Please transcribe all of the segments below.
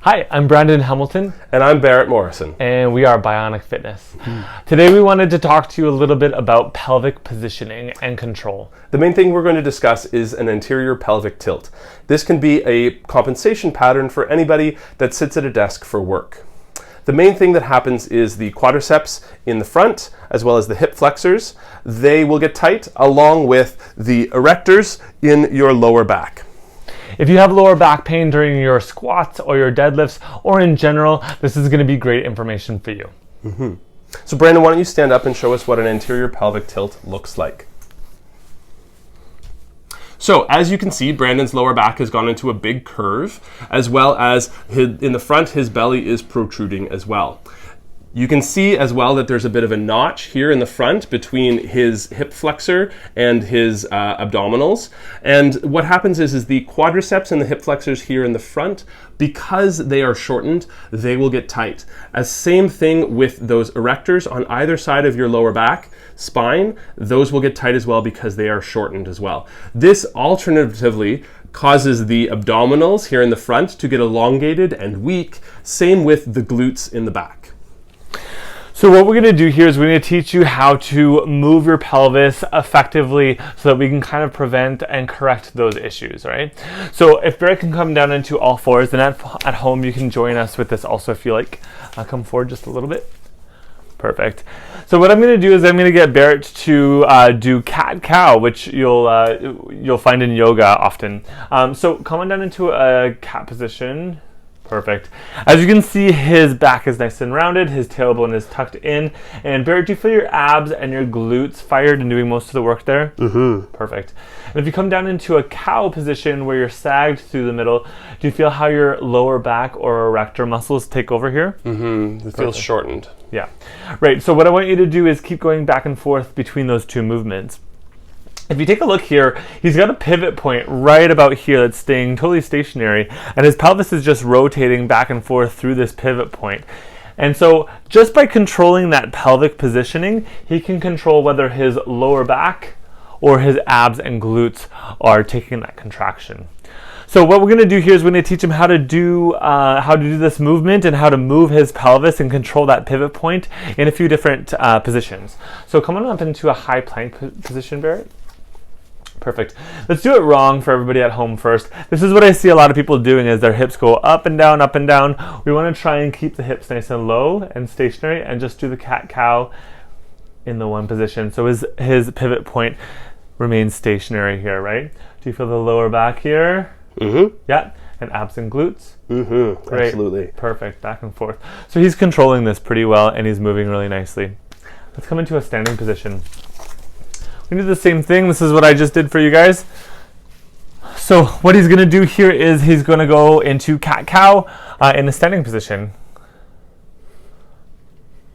Hi, I'm Brandon Hamilton. And I'm Barrett Morrison. And we are Bionic Fitness. Today we wanted to talk to you a little bit about pelvic positioning and control. The main thing we're going to discuss is an anterior pelvic tilt. This can be a compensation pattern for anybody that sits at a desk for work. The main thing that happens is the quadriceps in the front, as well as the hip flexors, they will get tight along with the erectors in your lower back. If you have lower back pain during your squats or your deadlifts, or in general, this is going to be great information for you. So Brandon, why don't you stand up and show us what an anterior pelvic tilt looks like? So as you can see, Brandon's lower back has gone into a big curve, as well as in the front, his belly is protruding as well. You can see as well that there's a bit of a notch here in the front between his hip flexor and his abdominals. And what happens is the quadriceps and the hip flexors here in the front, because they are shortened, they will get tight. As same thing with those erectors on either side of your lower back spine, those will get tight as well because they are shortened as well. This alternatively causes the abdominals here in the front to get elongated and weak, same with the glutes in the back. So what we're going to do here is we're going to teach you how to move your pelvis effectively so that we can kind of prevent and correct those issues, right? So if Barrett can come down into all fours, then at home you can join us with this also if you like. Come forward just a little bit. Perfect. So what I'm going to do is I'm going to get Barrett to do cat-cow, which you'll find in yoga often. So come on down into a cat position. Perfect. As you can see, his back is nice and rounded, his tailbone is tucked in, and Barrett, do you feel your abs and your glutes fired and doing most of the work there? Perfect. And if you come down into a cow position where you're sagged through the middle, do you feel how your lower back or erector muscles take over here? It feels shortened. Yeah. Right, so what I want you to do is keep going back and forth between those two movements. If you take a look here, he's got a pivot point right about here that's staying totally stationary, and his pelvis is just rotating back and forth through this pivot point. And so just by controlling that pelvic positioning, he can control whether his lower back or his abs and glutes are taking that contraction. So what we're going to do here is we're going to teach him how to do this movement and how to move his pelvis and control that pivot point in a few different positions. So come on up into a high plank position, Barrett. Perfect. Let's do it wrong for everybody at home first. This is what I see a lot of people doing is their hips go up and down, up and down. We want to try and keep the hips nice and low and stationary and just do the cat-cow in the one position. So his pivot point remains stationary here, right? Do you feel the lower back here? Yeah. And abs and glutes? Great. Absolutely. Perfect. Back and forth. So he's controlling this pretty well and he's moving really nicely. Let's come into a standing position. We do the same thing. This is what I just did for you guys. So what he's going to do here is he's going to go into cat-cow in a standing position.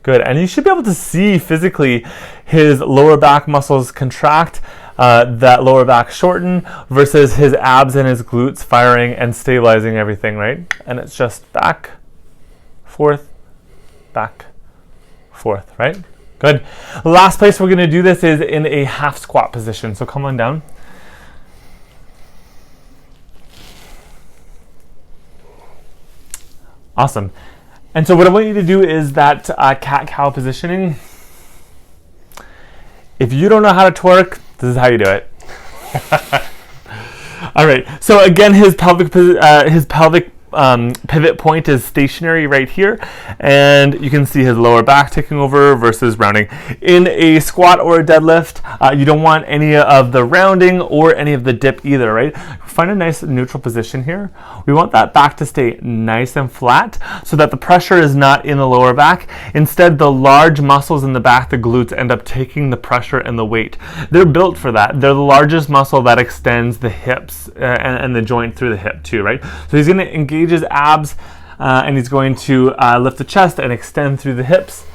Good. And you should be able to see physically his lower back muscles contract, that lower back shorten versus his abs and his glutes firing and stabilizing everything, right? And it's just back, forth, right? Good. Last place we're going to do this is in a half squat position. So come on down. Awesome. And so what I want you to do is that cat-cow positioning. If you don't know how to twerk, this is how you do it. All right. So again, his pelvic pivot point is stationary right here, and you can see his lower back taking over versus rounding. In a squat or a deadlift, you don't want any of the rounding or any of the dip either, right? Find a nice neutral position here. We want that back to stay nice and flat so that the pressure is not in the lower back. Instead, the large muscles in the back, the glutes, end up taking the pressure and the weight. They're built for that. They're the largest muscle that extends the hips and the joint through the hip too, right? So he's going to engage his abs and he's going to lift the chest and extend through the hips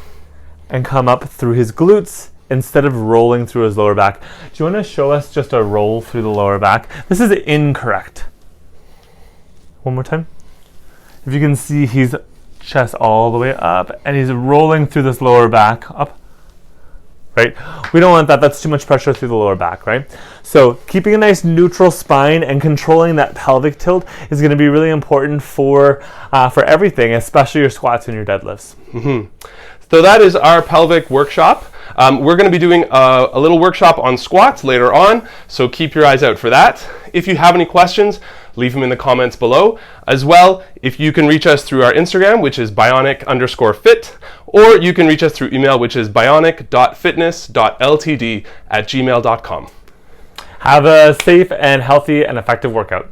and come up through his glutes instead of rolling through his lower back. Do you want to show us just a roll through the lower back? This is incorrect. One more time. If you can see, he's chest all the way up and he's rolling through this lower back, up, right? We don't want that. That's too much pressure through the lower back, right? So keeping a nice neutral spine and controlling that pelvic tilt is going to be really important for everything, especially your squats and your deadlifts. So that is our pelvic workshop. We're going to be doing a little workshop on squats later on, so keep your eyes out for that. If you have any questions, leave them in the comments below. As well, if you can reach us through our Instagram, which is bionic_fit, or you can reach us through email, which is bionic.fitness.ltd@gmail.com. Have a safe and healthy and effective workout.